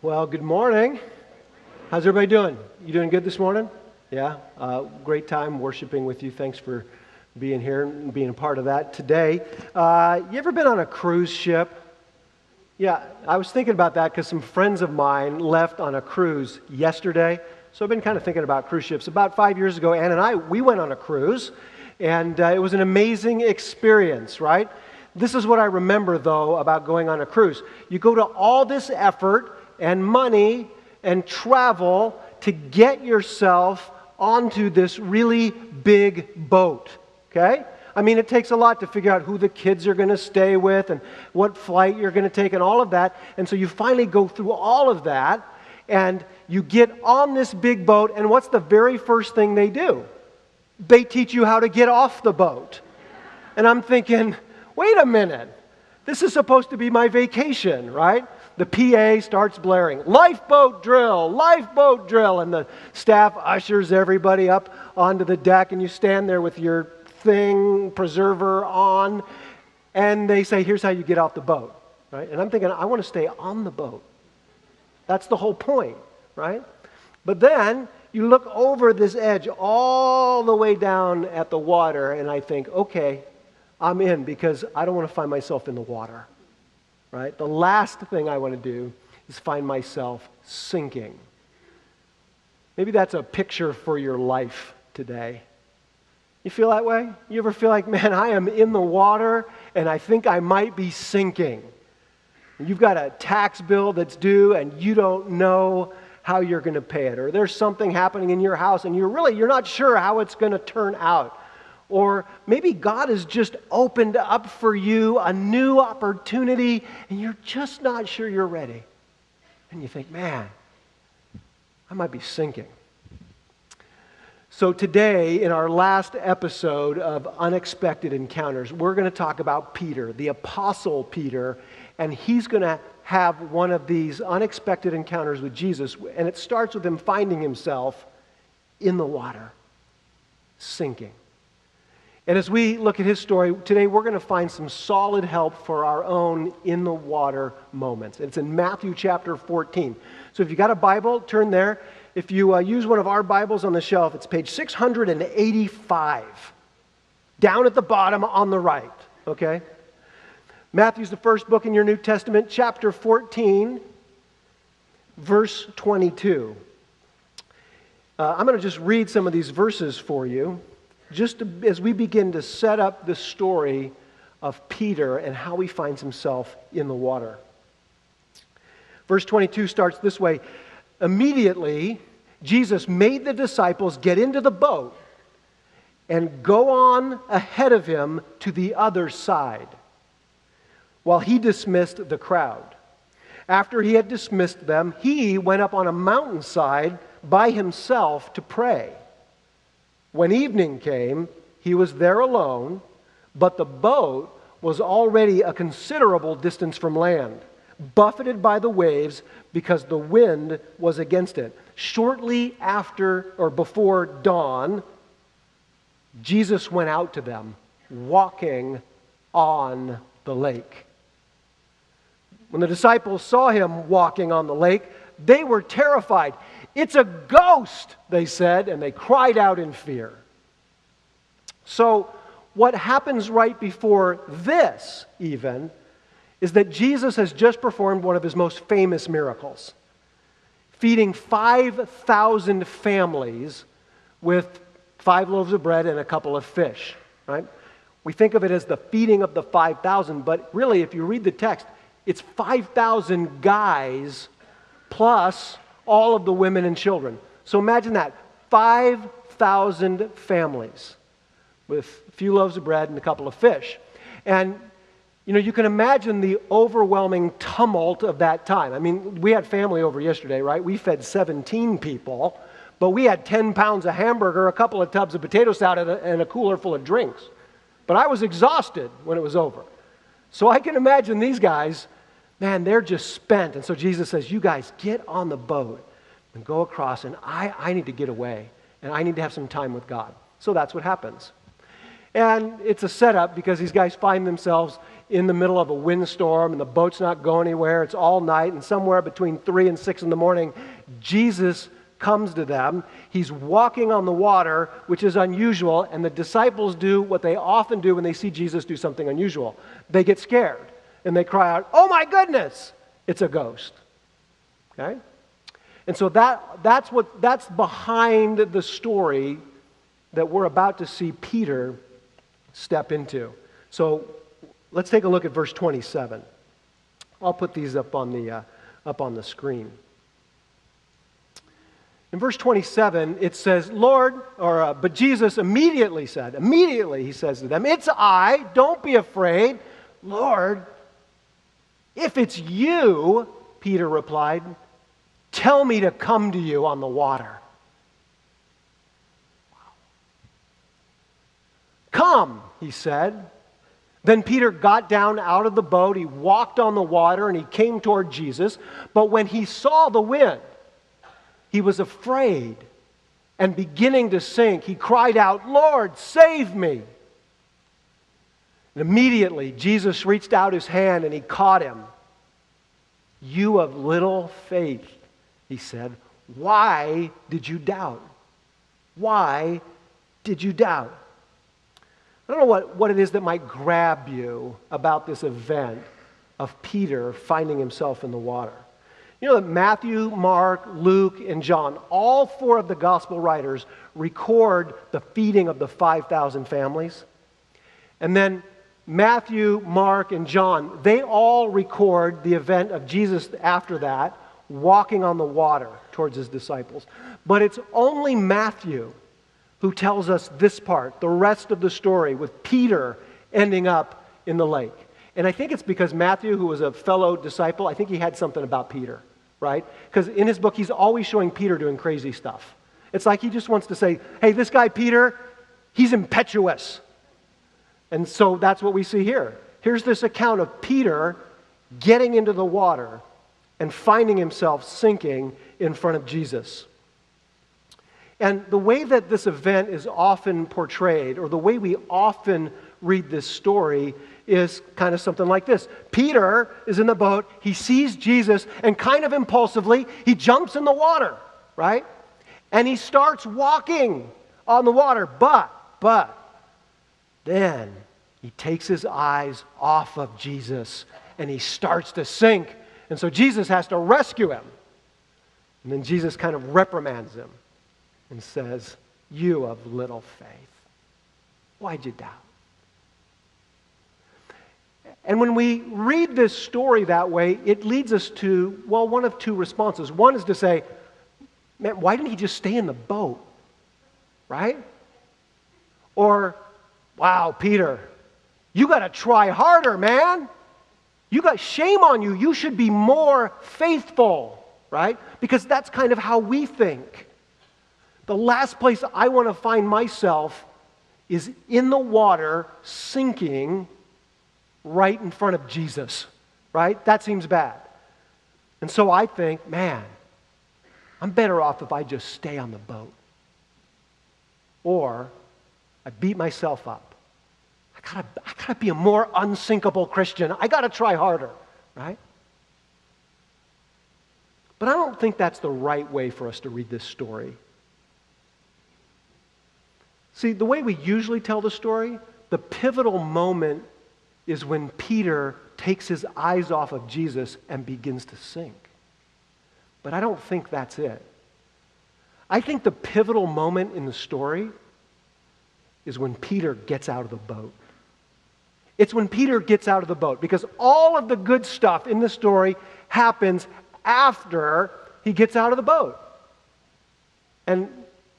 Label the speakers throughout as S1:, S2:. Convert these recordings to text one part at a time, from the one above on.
S1: Well, good morning. How's everybody doing? You doing good this morning? Yeah, great time worshiping with you. Thanks for being here and being a part of that today. You ever been on a cruise ship? Yeah, I was thinking about that because some friends of mine left on a cruise yesterday. So I've been kind of thinking about cruise ships. About 5 years ago, Ann and I, we went on a cruise, and it was an amazing experience, right? This is what I remember, though, about going on a cruise. You go to all this effort and money and travel to get yourself onto this really big boat, okay? I mean, it takes a lot to figure out who the kids are going to stay with and what flight you're going to take and all of that. And so you finally go through all of that, and you get on this big boat, and what's the very first thing they do? They teach you how to get off the boat. And I'm thinking, wait a minute. This is supposed to be my vacation, right? The PA starts blaring, lifeboat drill, and the staff ushers everybody up onto the deck, and you stand there with your preserver on, and they say, here's how you get off the boat, right? And I'm thinking, I want to stay on the boat. That's the whole point, right? But then you look over this edge all the way down at the water, and I think, okay, I'm in because I don't want to find myself in the water. Right? The last thing I want to do is find myself sinking. Maybe that's a picture for your life today. You feel that way? You ever feel like, man, I am in the water and I think I might be sinking? You've got a tax bill that's due and you don't know how you're going to pay it. Or there's something happening in your house and you're not sure how it's going to turn out. Or maybe God has just opened up for you a new opportunity and you're just not sure you're ready. And you think, man, I might be sinking. So today, in our last episode of Unexpected Encounters, we're going to talk about Peter, the Apostle Peter, and he's going to have one of these unexpected encounters with Jesus, and it starts with him finding himself in the water, sinking. And as we look at his story, today we're going to find some solid help for our own in-the-water moments. It's in Matthew chapter 14. So if you got a Bible, turn there. If you use one of our Bibles on the shelf, it's page 685, down at the bottom on the right, okay? Matthew's the first book in your New Testament, chapter 14, verse 22. I'm going to just read some of these verses for you, just as we begin to set up the story of Peter and how he finds himself in the water. Verse 22 starts this way. Immediately, Jesus made the disciples get into the boat and go on ahead of him to the other side, while he dismissed the crowd. After he had dismissed them, he went up on a mountainside by himself to pray. When evening came, he was there alone, but the boat was already a considerable distance from land, buffeted by the waves because the wind was against it. Shortly after or before dawn, Jesus went out to them, walking on the lake. When the disciples saw him walking on the lake, they were terrified. "It's a ghost," they said, and they cried out in fear. So what happens right before this, even, is that Jesus has just performed one of his most famous miracles, feeding 5,000 families with 5 loaves of bread and a couple of fish, right? We think of it as the feeding of the 5,000, but really, if you read the text, it's 5,000 guys plus all of the women and children. So imagine that, 5,000 families with a few loaves of bread and a couple of fish. And, you can imagine the overwhelming tumult of that time. I mean, we had family over yesterday, right? We fed 17 people, but we had 10 pounds of hamburger, a couple of tubs of potato salad, and a cooler full of drinks. But I was exhausted when it was over. So I can imagine these guys, man, they're just spent. And so Jesus says, you guys get on the boat and go across, and I need to get away, and I need to have some time with God. So that's what happens. And it's a setup because these guys find themselves in the middle of a windstorm and the boat's not going anywhere. It's all night, and somewhere between 3 and 6 in the morning, Jesus comes to them. He's walking on the water, which is unusual, and the disciples do what they often do when they see Jesus do something unusual. They get scared, and they cry out, "Oh my goodness, it's a ghost." Okay? And so that's behind the story that we're about to see Peter step into. So let's take a look at verse 27. I'll put these up on the screen. In verse 27, it says, but Jesus immediately he says to them, "It's I, don't be afraid." "Lord, if it's you," Peter replied, "tell me to come to you on the water." "Come," he said. Then Peter got down out of the boat, he walked on the water, and he came toward Jesus. But when he saw the wind, he was afraid, and beginning to sink, he cried out, "Lord, save me!" And immediately Jesus reached out his hand and he caught him. "You of little faith," he said, "why did you doubt?" Why did you doubt? I don't know what it is that might grab you about this event of Peter finding himself in the water. You know that Matthew, Mark, Luke, and John, all four of the gospel writers, record the feeding of the 5,000 families. And then Matthew, Mark, and John, they all record the event of Jesus after that, walking on the water towards his disciples. But it's only Matthew who tells us this part, the rest of the story, with Peter ending up in the lake. And I think it's because Matthew, who was a fellow disciple, I think he had something about Peter, right? Because in his book, he's always showing Peter doing crazy stuff. It's like he just wants to say, hey, this guy Peter, he's impetuous. And so that's what we see here. Here's this account of Peter getting into the water and finding himself sinking in front of Jesus. And the way that this event is often portrayed, or the way we often read this story, is kind of something like this. Peter is in the boat, he sees Jesus, and kind of impulsively, he jumps in the water, right? And he starts walking on the water, but then he takes his eyes off of Jesus, and he starts to sink. And so Jesus has to rescue him. And then Jesus kind of reprimands him and says, "You of little faith, why'd you doubt?" And when we read this story that way, it leads us to, well, one of two responses. One is to say, man, why didn't he just stay in the boat? Right? Or, wow, Peter, you got to try harder, man. You got shame on you. You should be more faithful, right? Because that's kind of how we think. The last place I want to find myself is in the water, sinking right in front of Jesus, right? That seems bad. And so I think, man, I'm better off if I just stay on the boat. Or I beat myself up. I gotta be a more unsinkable Christian. I gotta try harder, right? But I don't think that's the right way for us to read this story. See, the way we usually tell the story, the pivotal moment is when Peter takes his eyes off of Jesus and begins to sink. But I don't think that's it. I think the pivotal moment in the story is when Peter gets out of the boat. It's when Peter gets out of the boat, because all of the good stuff in the story happens after he gets out of the boat. And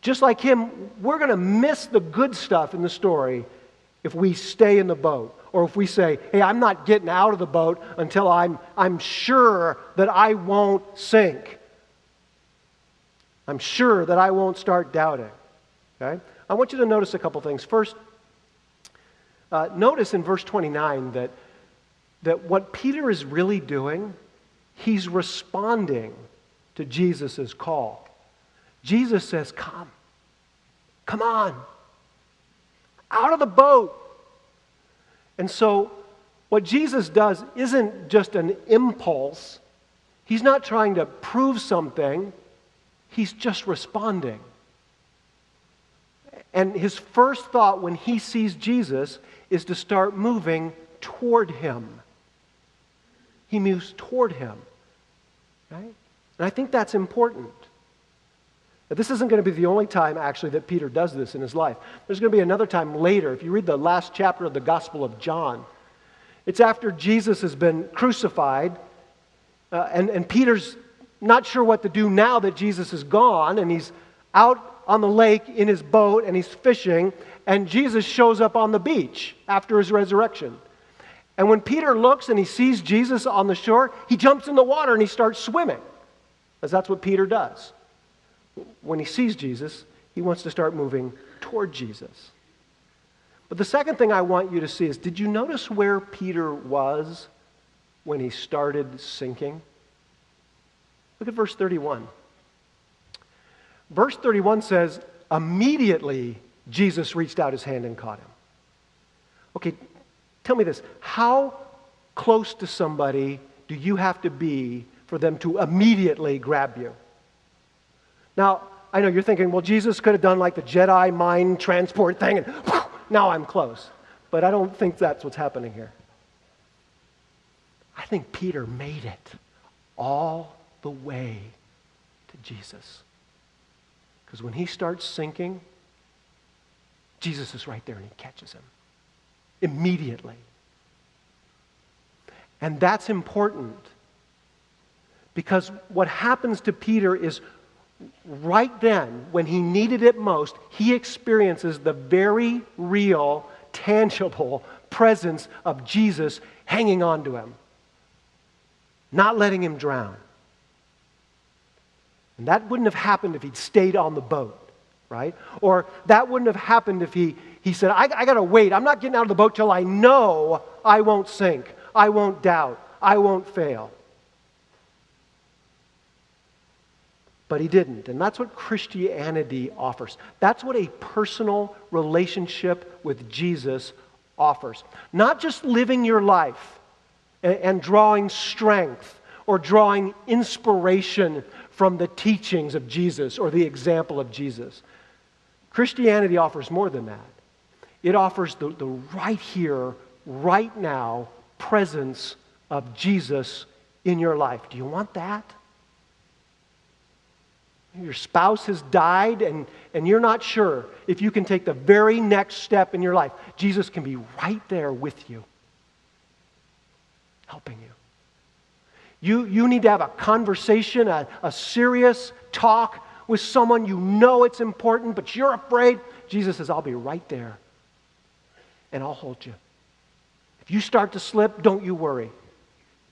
S1: just like him, we're going to miss the good stuff in the story if we stay in the boat, or if we say, hey, I'm not getting out of the boat until I'm sure that I won't sink. I'm sure that I won't start doubting. Okay? I want you to notice a couple things. First, notice in verse 29 that what Peter is really doing, he's responding to Jesus' call. Jesus says, come on, out of the boat. And so What Jesus does isn't just an impulse. He's not trying to prove something. He's just responding. And his first thought when he sees Jesus is to start moving toward him. He moves toward him. Right? And I think that's important. Now, this isn't going to be the only time, actually, that Peter does this in his life. There's going to be another time later. If you read the last chapter of the Gospel of John, it's after Jesus has been crucified, and Peter's not sure what to do now that Jesus is gone, and he's out on the lake in his boat, and he's fishing, and Jesus shows up on the beach after his resurrection. And when Peter looks and he sees Jesus on the shore, he jumps in the water and he starts swimming, because that's what Peter does. When he sees Jesus, he wants to start moving toward Jesus. But the second thing I want you to see is, did you notice where Peter was when he started sinking? Look at verse 31. Verse 31 says, immediately Jesus reached out his hand and caught him. Okay, tell me this. How close to somebody do you have to be for them to immediately grab you? Now, I know you're thinking, well, Jesus could have done like the Jedi mind transport thing, and whew, now I'm close. But I don't think that's what's happening here. I think Peter made it all the way to Jesus. Because when he starts sinking, Jesus is right there and he catches him immediately. And that's important, because what happens to Peter is right then, when he needed it most, he experiences the very real, tangible presence of Jesus hanging on to him, not letting him drown. And that wouldn't have happened if he'd stayed on the boat, right? Or that wouldn't have happened if he said, I got to wait. I'm not getting out of the boat till I know I won't sink. I won't doubt. I won't fail. But he didn't. And that's what Christianity offers. That's what a personal relationship with Jesus offers. Not just living your life and drawing strength or drawing inspiration from the teachings of Jesus or the example of Jesus. Christianity offers more than that. It offers the right here, right now presence of Jesus in your life. Do you want that? Your spouse has died and you're not sure if you can take the very next step in your life. Jesus can be right there with you, helping you. You need to have a conversation, a serious talk with someone you know it's important, but you're afraid. Jesus says, I'll be right there, and I'll hold you. If you start to slip, don't you worry.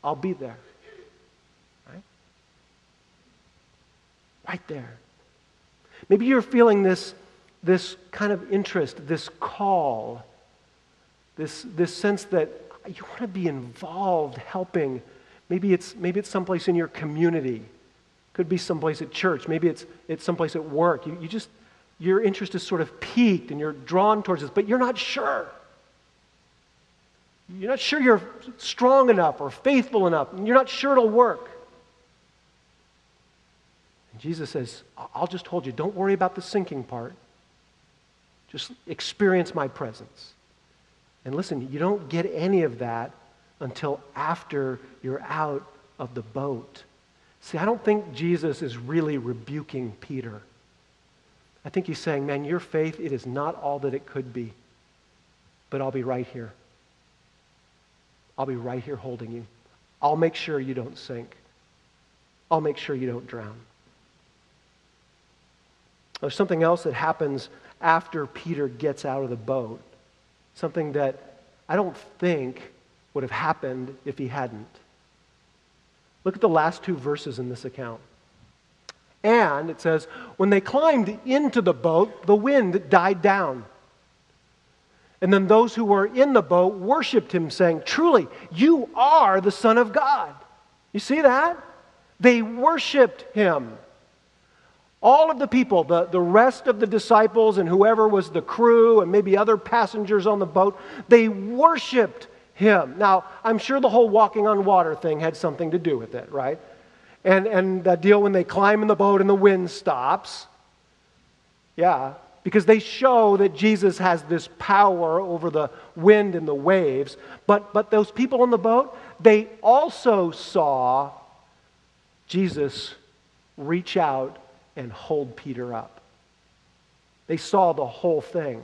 S1: I'll be there. Right there. Maybe you're feeling this kind of interest, this call, this sense that you want to be involved, helping. Maybe it's someplace in your community. Could be someplace at church. Maybe it's someplace at work. Your interest is sort of piqued and you're drawn towards this, but you're not sure. You're not sure you're strong enough or faithful enough, and you're not sure it'll work. Jesus says, I'll just hold you. Don't worry about the sinking part. Just experience my presence. And listen, you don't get any of that until after you're out of the boat. See, I don't think Jesus is really rebuking Peter. I think he's saying, man, your faith, it is not all that it could be. But I'll be right here. I'll be right here holding you. I'll make sure you don't sink. I'll make sure you don't drown. There's something else that happens after Peter gets out of the boat. Something that I don't think would have happened if he hadn't. Look at the last two verses in this account. And it says, when they climbed into the boat, the wind died down. And then those who were in the boat worshiped him, saying, truly, you are the Son of God. You see that? They worshiped him. All of the people, the rest of the disciples and whoever was the crew and maybe other passengers on the boat, they worshiped him. Now, I'm sure the whole walking on water thing had something to do with it, right? And that deal when they climb in the boat and the wind stops. Yeah, because they show that Jesus has this power over the wind and the waves. But those people on the boat, they also saw Jesus reach out and hold Peter up. They saw the whole thing.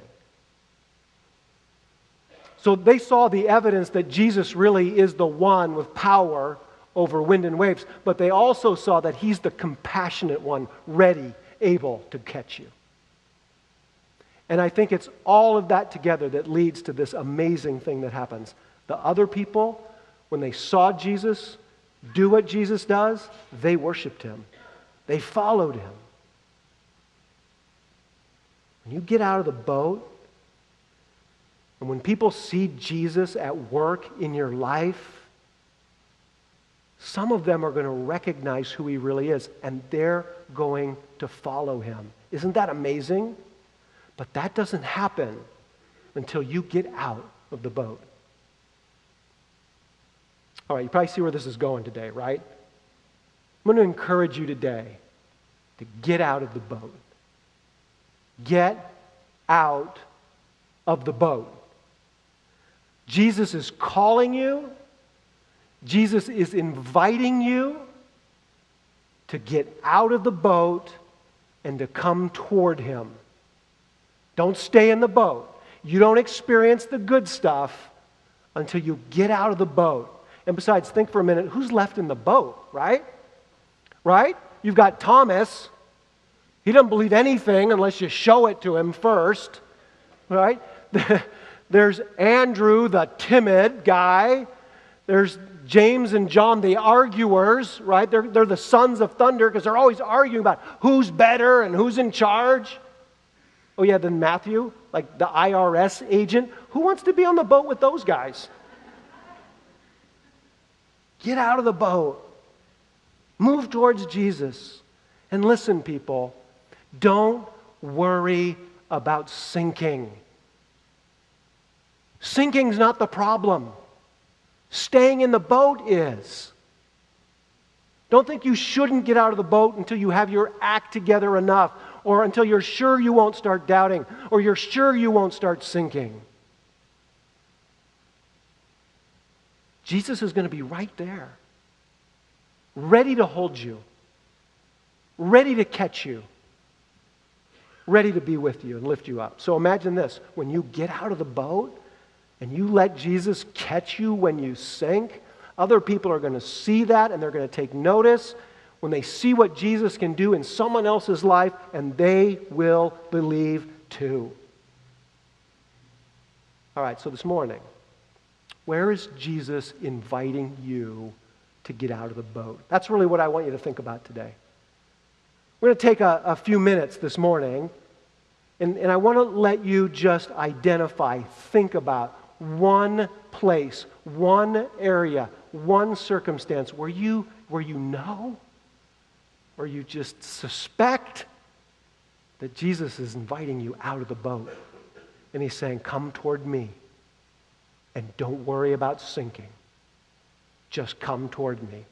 S1: So they saw the evidence that Jesus really is the one with power over wind and waves, but they also saw that he's the compassionate one, ready, able to catch you. And I think it's all of that together that leads to this amazing thing that happens. The other people, when they saw Jesus do what Jesus does, they worshiped him. They followed him. When you get out of the boat, and when people see Jesus at work in your life, some of them are going to recognize who he really is, and they're going to follow him. Isn't that amazing? But that doesn't happen until you get out of the boat. All right, you probably see where this is going today, right? I'm going to encourage you today to get out of the boat. Get out of the boat. Jesus is calling you. Jesus is inviting you to get out of the boat and to come toward him. Don't stay in the boat. You don't experience the good stuff until you get out of the boat. And besides, think for a minute, who's left in the boat, right? Right? You've got Thomas. He doesn't believe anything unless you show it to him first, right? There's Andrew, the timid guy. There's James and John, the arguers, right? They're the sons of thunder because they're always arguing about who's better and who's in charge. Oh yeah, then Matthew, like the IRS agent. Who wants to be on the boat with those guys? Get out of the boat. Move towards Jesus. And listen, people, don't worry about sinking. Sinking's not the problem. Staying in the boat is. Don't think you shouldn't get out of the boat until you have your act together enough, or until you're sure you won't start doubting, or you're sure you won't start sinking. Jesus is going to be right there, ready to hold you, ready to catch you, ready to be with you and lift you up. So imagine this, when you get out of the boat and you let Jesus catch you when you sink, other people are going to see that and they're going to take notice when they see what Jesus can do in someone else's life, and they will believe too. All right, so this morning, where is Jesus inviting you to get out of the boat? That's really what I want you to think about today. We're going to take a few minutes this morning, and I want to let you just identify, think about one place, one area, one circumstance where you know, or you just suspect that Jesus is inviting you out of the boat. And he's saying, come toward me. And don't worry about sinking. Just come toward me.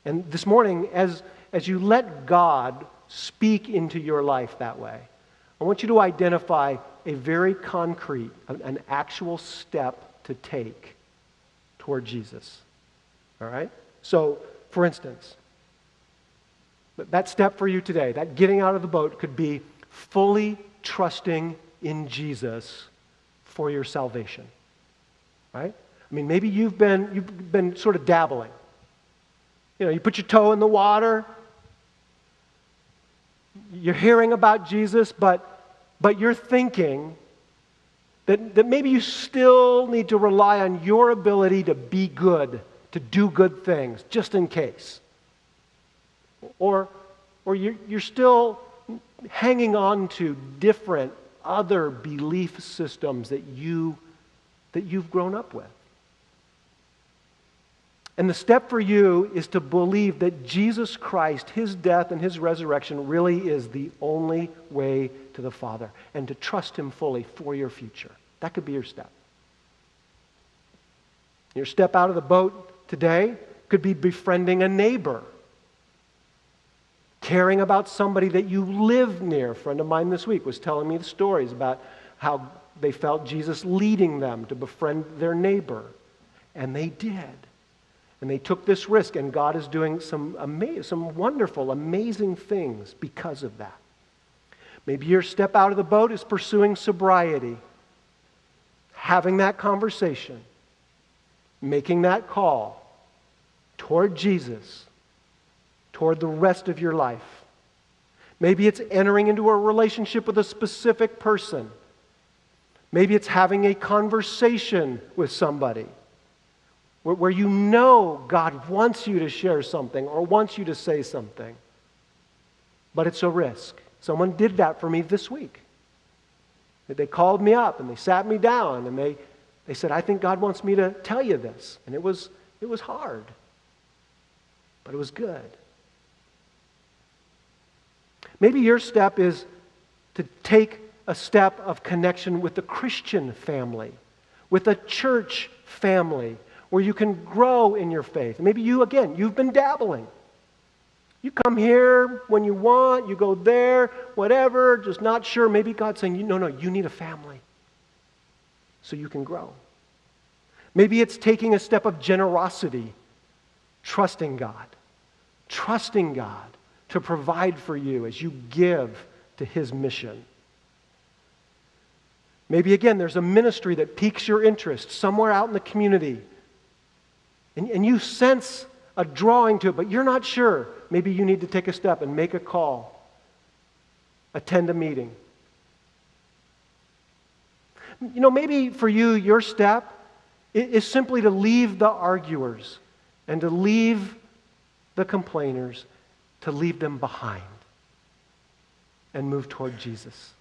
S1: And this morning, as you let God speak into your life that way, I want you to identify a very concrete, an actual step to take toward Jesus. All right? So, for instance, that step for you today, that getting out of the boat, could be fully trusting in Jesus for your salvation. Right? I mean, maybe you've been sort of dabbling. You know, you put your toe in the water. You're hearing about Jesus, but you're thinking that maybe you still need to rely on your ability to be good, to do good things, just in case. Or you're still hanging on to different other belief systems that you've grown up with. And the step for you is to believe that Jesus Christ, his death and his resurrection, really is the only way to the Father, and to trust him fully for your future. That could be your step. Your step out of the boat today could be befriending a neighbor, caring about somebody that you live near. A friend of mine this week was telling me the stories about how they felt Jesus leading them to befriend their neighbor. And they did. And they took this risk, and God is doing some wonderful, amazing things because of that. Maybe your step out of the boat is pursuing sobriety, having that conversation, making that call toward Jesus, toward the rest of your life. Maybe it's entering into a relationship with a specific person. Maybe it's having a conversation with somebody where you know God wants you to share something or wants you to say something. But it's a risk. Someone did that for me this week. They called me up and they sat me down and they said, I think God wants me to tell you this. And it was hard, but it was good. Maybe your step is to take a step of connection with the Christian family, with a church family, where you can grow in your faith. Maybe you've been dabbling. You come here when you want, you go there, whatever, just not sure. Maybe God's saying, no, you need a family so you can grow. Maybe it's taking a step of generosity, trusting God to provide for you as you give to His mission. Maybe again, there's a ministry that piques your interest somewhere out in the community. And you sense a drawing to it, but you're not sure. Maybe you need to take a step and make a call. Attend a meeting. Maybe for you, your step is simply to leave the arguers and to leave the complainers, to leave them behind and move toward Jesus.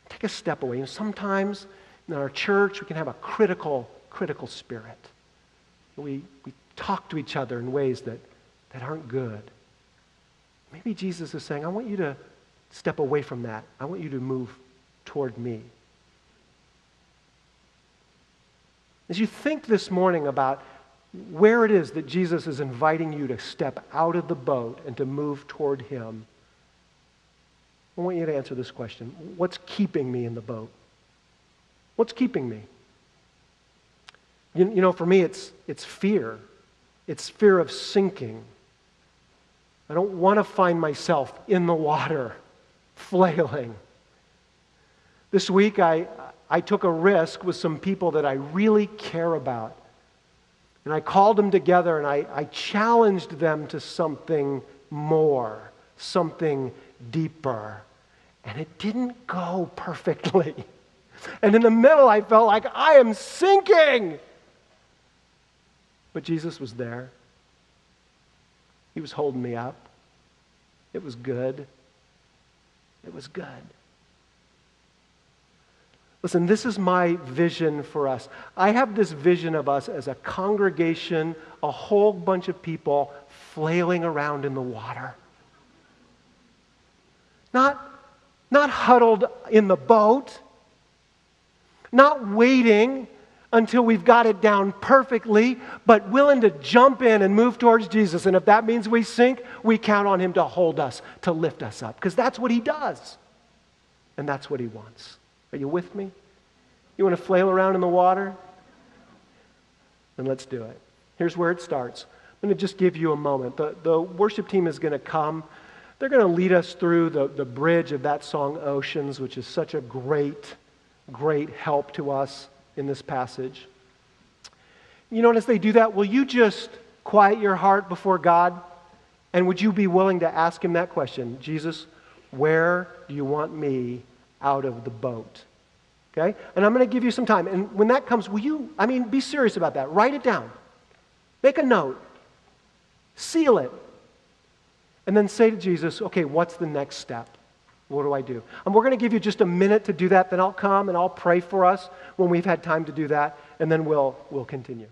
S1: Take a step away. Sometimes in our church, we can have a critical spirit. We talk to each other in ways that aren't good. Maybe Jesus is saying, I want you to step away from that. I want you to move toward me. As you think this morning about where it is that Jesus is inviting you to step out of the boat and to move toward Him, I want you to answer this question. What's keeping me in the boat? What's keeping me? For me, it's fear. It's fear of sinking. I don't want to find myself in the water, flailing. This week, I took a risk with some people that I really care about. And I called them together and I challenged them to something more, something deeper. And it didn't go perfectly. And in the middle, I felt like I am sinking. But Jesus was there. He was holding me up. It was good. It was good. Listen, this is my vision for us. I have this vision of us as a congregation, a whole bunch of people flailing around in the water. Not huddled in the boat, not waiting until we've got it down perfectly, but willing to jump in and move towards Jesus. And if that means we sink, we count on Him to hold us, to lift us up, because that's what He does. And that's what He wants. Are you with me? You want to flail around in the water? Then let's do it. Here's where it starts. I'm going to just give you a moment. The worship team is going to come. They're going to lead us through the bridge of that song, Oceans, which is such a great help to us in this passage. And as they do that, will you just quiet your heart before God? And would you be willing to ask Him that question? Jesus, where do you want me out of the boat? Okay? And I'm going to give you some time. And when that comes, be serious about that. Write it down. Make a note. Seal it. And then say to Jesus, okay, what's the next step? What do I do? And we're going to give you just a minute to do that. Then I'll come and I'll pray for us when we've had time to do that. And then we'll continue.